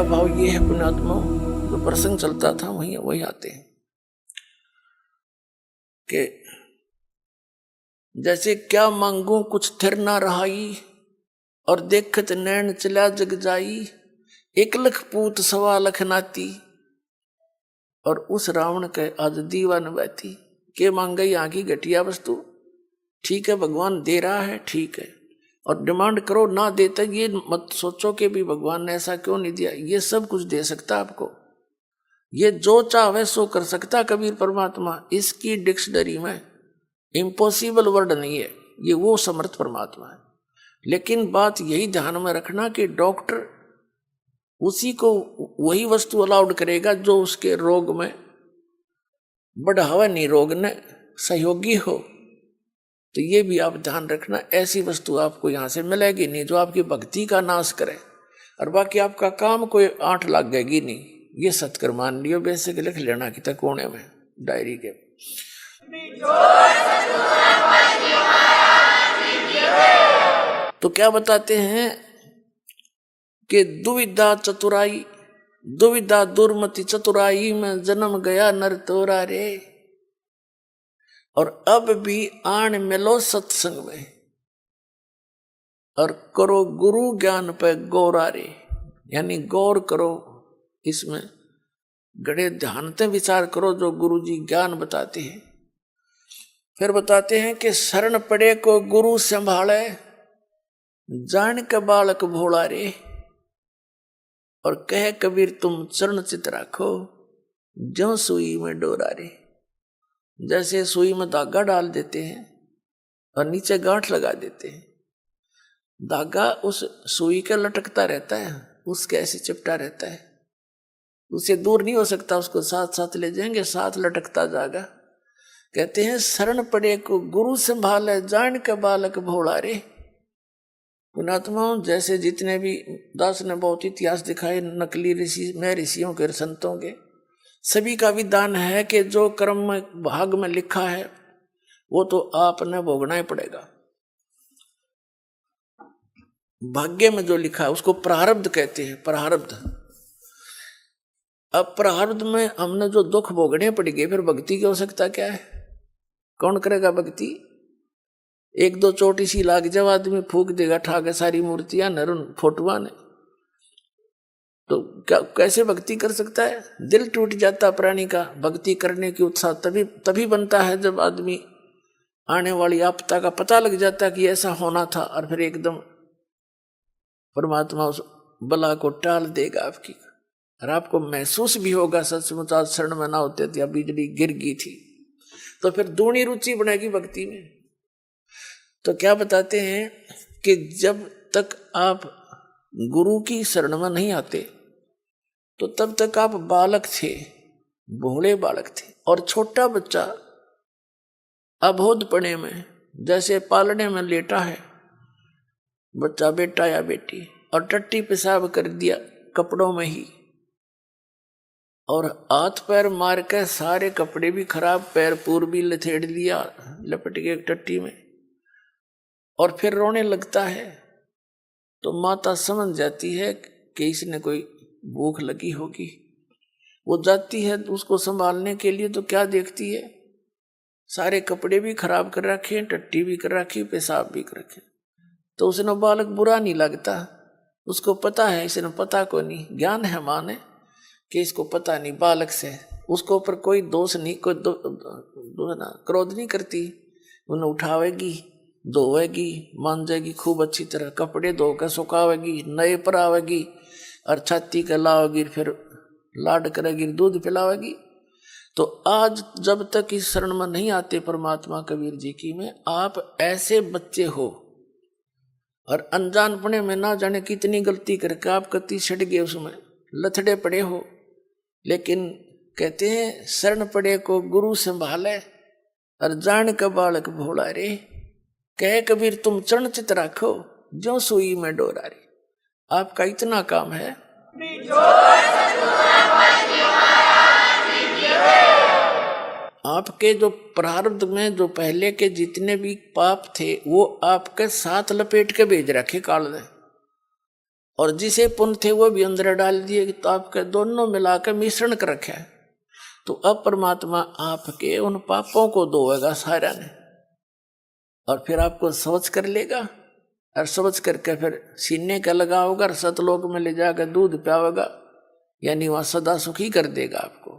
का भाव ये है पुण्यात्मा, जो प्रसंग चलता था वही आते हैं कि जैसे क्या मांगू कुछ थिर ना रहाई, और देखत नैन चला जग जाई, 1 लाख पूत 1.25 लाख नाती, और उस रावण के आज दीवान बैठी के मांगे यहाँ की घटिया वस्तु। ठीक है भगवान दे रहा है, ठीक है, और डिमांड करो, ना देता ये मत सोचो कि भी भगवान ने ऐसा क्यों नहीं दिया। ये सब कुछ दे सकता आपको, ये जो चाहे सो कर सकता कबीर परमात्मा। इसकी डिक्शनरी में इम्पॉसिबल वर्ड नहीं है, ये वो समर्थ परमात्मा है। लेकिन बात यही ध्यान में रखना कि डॉक्टर उसी को वही वस्तु अलाउड करेगा जो उसके रोग में बढ़ावा, नहीं रोग ने सहयोगी हो। तो ये भी आप ध्यान रखना, ऐसी वस्तु आपको यहाँ से मिलेगी नहीं जो आपकी भक्ति का नाश करे, और बाकी आपका काम कोई 8 लगेगी नहीं। ये सत्कर मान लियो, बेसिक लिख लेना कि तक कोने में डायरी के। तो क्या बताते हैं कि दुविधा चतुराई, दुविधा दुर्मति चतुराई में जन्म गया नर तोरा रे, और अब भी आन मिलो सत्संग में, और करो गुरु ज्ञान पे गौरा रे। यानी गौर करो, इसमें गड़े ध्यान से विचार करो जो गुरु जी ज्ञान बताते हैं। फिर बताते हैं कि शरण पड़े को गुरु संभाले, जान के बालक भोला रे, और कहे कबीर तुम चरण चित राखो, ज्यों सुई में डोरा रे। जैसे सुई में धागा डाल देते हैं और नीचे गांठ लगा देते हैं, धागा उस सुई के लटकता रहता है, उसके ऐसे चिपटा रहता है, उससे दूर नहीं हो सकता, उसको साथ साथ ले जाएंगे, साथ लटकता जाएगा। कहते हैं शरण पड़े को गुरु संभाले, जान के बालक भोला रे। पुणात्माओं, जैसे जितने भी दास ने बहुत इतिहास दिखाए नकली ऋषि में, ऋषियों के संतों के, सभी का विधान है कि जो कर्म में भाग में लिखा है वो तो आपने भोगना ही पड़ेगा। भाग्य में जो लिखा है उसको प्रारब्ध कहते हैं, प्रारब्ध। अब प्रारब्ध में हमने जो दुख भोगने पड़ेंगे, फिर भक्ति की आवश्यकता क्या है? कौन करेगा भक्ति? 1-2 चोटी सी लाग जब आदमी फूक देगा ठा के सारी मूर्तियां नरुन फोटुआ ने, तो क्या कैसे भक्ति कर सकता है? दिल टूट जाता प्राणी का। भक्ति करने की उत्साह तभी बनता है जब आदमी आने वाली आपदा का पता लग जाता कि ऐसा होना था, और फिर एकदम परमात्मा उस बला को टाल देगा आपकी, और आपको महसूस भी होगा सचमुच आज शरण में ना होते थे या बिजली गिर गई थी। तो फिर दूनी रुचि बनेगी भक्ति में। तो क्या बताते हैं कि जब तक आप गुरु की शरण में नहीं आते तो तब तक आप बालक थे, भोले बालक थे। और छोटा बच्चा अबोधपने में जैसे पालने में लेटा है बच्चा, बेटा या बेटी, और टट्टी पेशाब कर दिया कपड़ों में ही, और हाथ पैर मार के सारे कपड़े भी खराब, पैर पूर भी लथेड़ लिया लपट के टट्टी में, और फिर रोने लगता है, तो माता समझ जाती है कि इसने कोई भूख लगी होगी। वो जाती है उसको संभालने के लिए, तो क्या देखती है? सारे कपड़े भी खराब कर रखे, टट्टी भी कर रखी, पेशाब भी कर रखे। तो उसने बालक बुरा नहीं लगता, उसको पता है, इसने पता को नहीं, ज्ञान है माने कि इसको पता नहीं, बालक से उसको ऊपर कोई दोष नहीं, कोई क्रोध नहीं करती। उन्हें उठावेगी, धोवेगी, मांजेगी खूब अच्छी तरह, कपड़े धोकर सुखावेगी, नए पर आवेगी, और छाती के लावेगी, फिर लाड करेगी, दूध पिलावेगी। तो आज जब तक इस शरण में नहीं आते परमात्मा कबीर जी की में, आप ऐसे बच्चे हो, और अनजानपने में ना जाने कितनी गलती करके आप कति छट गए, उसमें लथड़े पड़े हो। लेकिन कहते हैं शरण पड़े को गुरु संभाले, और जान का बालक भोला रे, कहे कबीर तुम चरण चित राखो, ज्यों सुई में डोरा रे। आपका इतना काम है। आपके जो प्रारब्ध में जो पहले के जितने भी पाप थे वो आपके साथ लपेट के भेज रखे काल ने, और जिसे पुण्य थे वो भी अंदर डाल दिए, तो आपके दोनों मिलाकर मिश्रण कर रखा है। तो अब परमात्मा आपके उन पापों को धोएगा सारा ने, और फिर आपको स्वच्छ कर लेगा, और स्वच्छ करके फिर सीने का लगाओगा और सतलोक में ले जाकर दूध पियाओगा, यानी वहां सदा सुखी कर देगा आपको।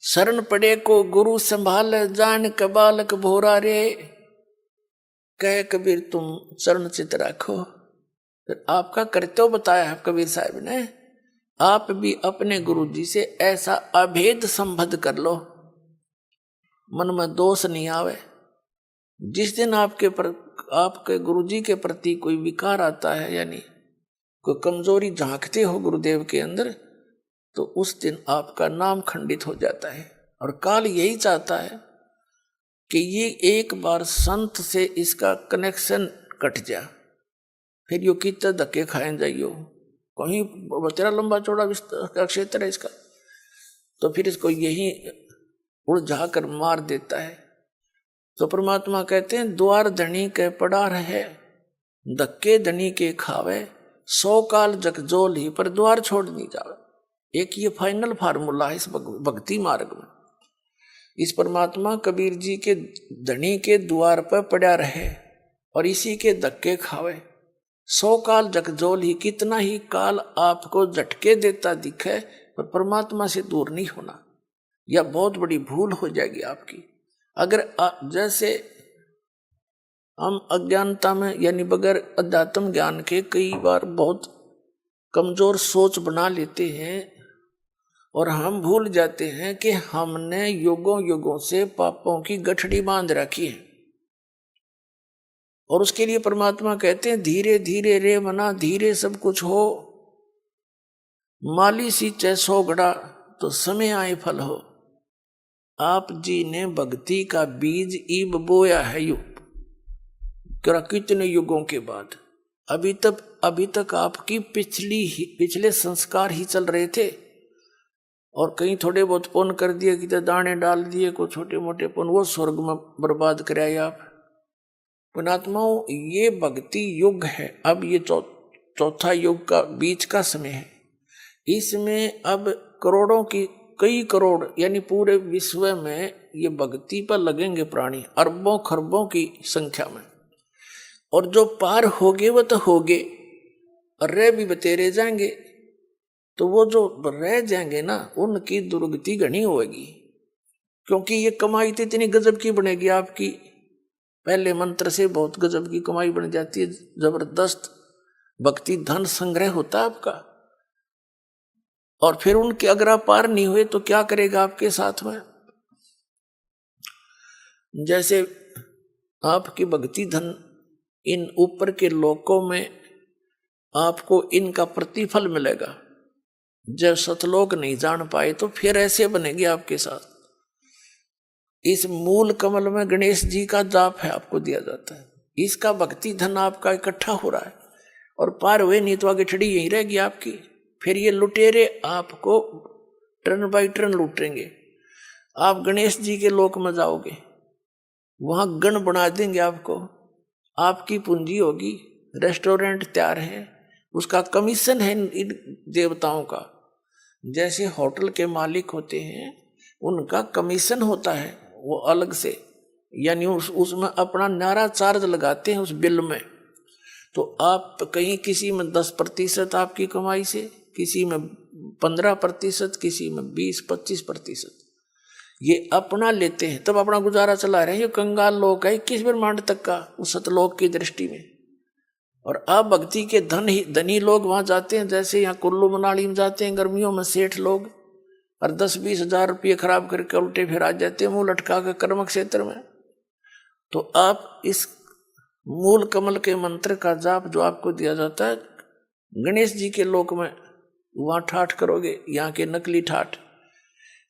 शरण पड़े को गुरु संभाल, जान के बालक भोरा रे, कह कबीर तुम शरण चित रखो। फिर आपका कर्तव्य बताया है कबीर साहब ने, आप भी अपने गुरु जी से ऐसा अभेद संबंध कर लो, मन में दोष नहीं आवे। जिस दिन आपके गुरु जी के प्रति कोई विकार आता है, यानी कोई कमजोरी झांकते हो गुरुदेव के अंदर, तो उस दिन आपका नाम खंडित हो जाता है। और काल यही चाहता है कि ये एक बार संत से इसका कनेक्शन कट जा, फिर यो कितना धक्के खाए जाइयो, कहीं तेरा लंबा चौड़ा का क्षेत्र है इसका, तो फिर इसको यही उलझा कर मार देता है। तो परमात्मा कहते हैं द्वार धनी के पड़ा रहे, धक्के धनी के खावे, 100 काल जगजोल ही पर द्वार छोड़ नहीं जावे। एक ये फाइनल फार्मूला है इस भक्ति मार्ग में। इस परमात्मा कबीर जी के धनी के द्वार पर पड़ा रहे और इसी के धक्के खावे, 100 काल जगजोल ही, कितना ही काल आपको झटके देता दिखे, पर परमात्मा से दूर नहीं होना, यह बहुत बड़ी भूल हो जाएगी आपकी। अगर जैसे हम अज्ञानता में, यानी बगैर अध्यात्म ज्ञान के कई बार बहुत कमजोर सोच बना लेते हैं, और हम भूल जाते हैं कि हमने युगों युगों से पापों की गठड़ी बांध रखी है। और उसके लिए परमात्मा कहते हैं धीरे धीरे रे मना, धीरे सब कुछ हो, माली सींचे 100 घड़ा तो समय आए फल हो। आप जी ने भक्ति का बीज ईब बोया है कितने युगों के बाद। अभी तक आपकी पिछले संस्कार ही चल रहे थे, और कहीं थोड़े बहुत पुण्य कर दिए, कि दाने डाल दिए, को छोटे मोटे पुण्य, वो स्वर्ग में बर्बाद कराए आप। पुणात्माओं, ये भक्ति युग है। अब ये चौथा युग का बीच का समय है। इसमें अब कई करोड़ यानी पूरे विश्व में ये भक्ति पर लगेंगे प्राणी, अरबों खरबों की संख्या में। और जो पार होगे वो तो होगे, और रह भी बतेरे जाएंगे। तो वो जो रह जाएंगे ना, उनकी दुर्गति घनी होगी, क्योंकि ये कमाई तो इतनी गजब की बनेगी आपकी, पहले मंत्र से बहुत गजब की कमाई बन जाती है, जबरदस्त भक्ति धन संग्रह होता है आपका। और फिर उनके अगर आप पार नहीं हुए तो क्या करेगा आपके साथ में। जैसे आपकी भक्ति धन इन ऊपर के लोकों में आपको इनका प्रतिफल मिलेगा, जब सतलोक नहीं जान पाए तो फिर ऐसे बनेगी आपके साथ। इस मूल कमल में गणेश जी का जाप है, आपको दिया जाता है, इसका भक्ति धन आपका इकट्ठा हो रहा है, और पार हुए नहीं तो आगे ठड़ी यही रहेगी आपकी। फिर ये लुटेरे आपको टर्न बाई टर्न लूटेंगे। आप गणेश जी के लोक में जाओगे, वहां गण बना देंगे आपको, आपकी पूंजी होगी, रेस्टोरेंट तैयार है, उसका कमीशन है इन देवताओं का। जैसे होटल के मालिक होते हैं, उनका कमीशन होता है वो अलग से, यानी उसमें अपना न्यारा चार्ज लगाते हैं उस बिल में। तो आप कहीं किसी में 10% आपकी कमाई से, किसी में 15%, किसी में 20-25%, ये अपना लेते हैं, तब अपना गुजारा चला रहे हैं। ये कंगाल लोग है 21 ब्रह्मांड तक का उस सतलोक की दृष्टि में। और आप भक्ति के धनी लोग वहां जाते हैं, जैसे यहाँ कुल्लू मनाली में जाते हैं गर्मियों में सेठ लोग, और 10-20 हजार रुपये खराब करके उल्टे फिर आ जाते हैं मुंह लटका के कर्म क्षेत्र में। तो आप इस मूल कमल के मंत्र का जाप जो आपको दिया जाता है गणेश जी के लोक में, वहां ठाठ करोगे, यहाँ के नकली ठाठ।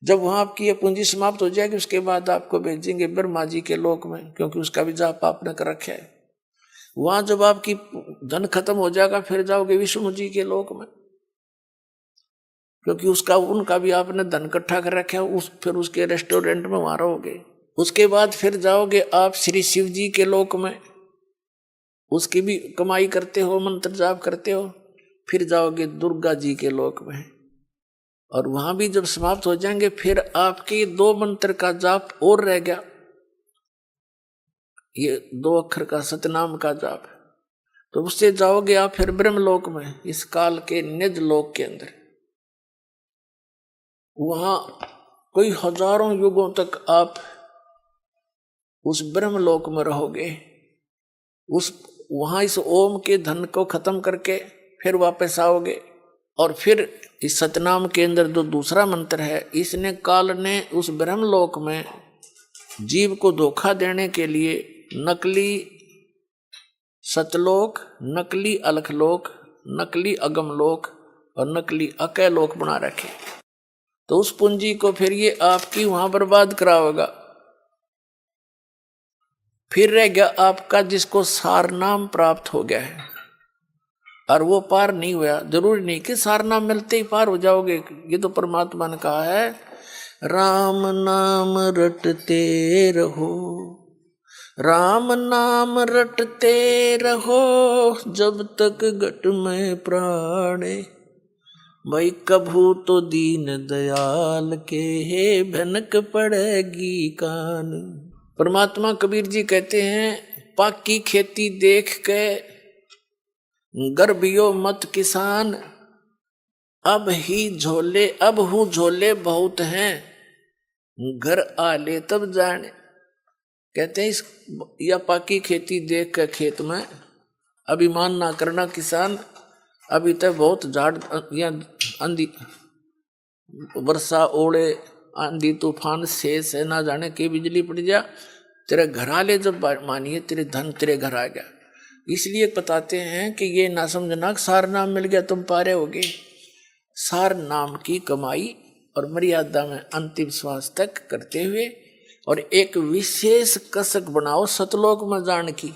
जब वहां आपकी ये पूंजी समाप्त हो जाएगी, उसके बाद आपको भेजेंगे ब्रह्मा जी के लोक में, क्योंकि उसका भी जाप आपने कर रखा है। वहां जब आपकी धन खत्म हो जाएगा, फिर जाओगे विष्णु जी के लोक में, क्योंकि उनका भी आपने धन इकट्ठा कर रखा है। फिर उसके रेस्टोरेंट में वहां रहोगे, उसके बाद फिर जाओगे आप श्री शिव जी के लोक में, उसकी भी कमाई करते हो, मंत्र जाप करते हो। फिर जाओगे दुर्गा जी के लोक में, और वहां भी जब समाप्त हो जाएंगे फिर आपके 2 मंत्र का जाप और रह गया, ये 2 अक्षर का सतनाम का जाप। तो उससे जाओगे आप फिर ब्रह्मलोक में, इस काल के निज लोक के अंदर। वहां कोई हजारों युगों तक आप उस ब्रह्मलोक में रहोगे। वहां इस ओम के धन को खत्म करके फिर वापस आओगे, और फिर इस सतनाम के अंदर जो दूसरा मंत्र है, इसने काल ने उस ब्रह्मलोक में जीव को धोखा देने के लिए नकली सतलोक, नकली अलखलोक, नकली अगमलोक और नकली अकैलोक बना रखे। तो उस पूंजी को फिर ये आपकी वहां बर्बाद कराओगा। फिर रह गया आपका जिसको सार नाम प्राप्त हो गया है और वो पार नहीं हुआ। जरूरी नहीं कि सार नाम मिलते ही पार हो जाओगे, ये तो परमात्मा ने कहा है राम नाम रटते रहो, राम नाम रटते रहो जब तक घट में प्राणे, भाई कभू तो दीन दयाल के भनक पड़ेगी कान। परमात्मा कबीर जी कहते हैं पाकी खेती देख के गर्भियो मत किसान, अब हूँ झोले बहुत हैं, घर आ ले तब जाने। कहते हैं इस या पाकी खेती देख के खेत में अभिमान ना करना किसान, अभी तक बहुत झाड़ या आंधी वर्षा ओड़े आंधी तूफान शेष है, ना जाने की बिजली पड़ जा, तेरे घर आ ले जब मानिए तेरे धन तेरे घर आ गया। इसलिए बताते हैं कि ये ना समझना सार नाम मिल गया तुम पारे होगे। सार नाम की कमाई और मर्यादा में अंतिम श्वास तक करते हुए, और एक विशेष कसक बनाओ सतलोक में जान की।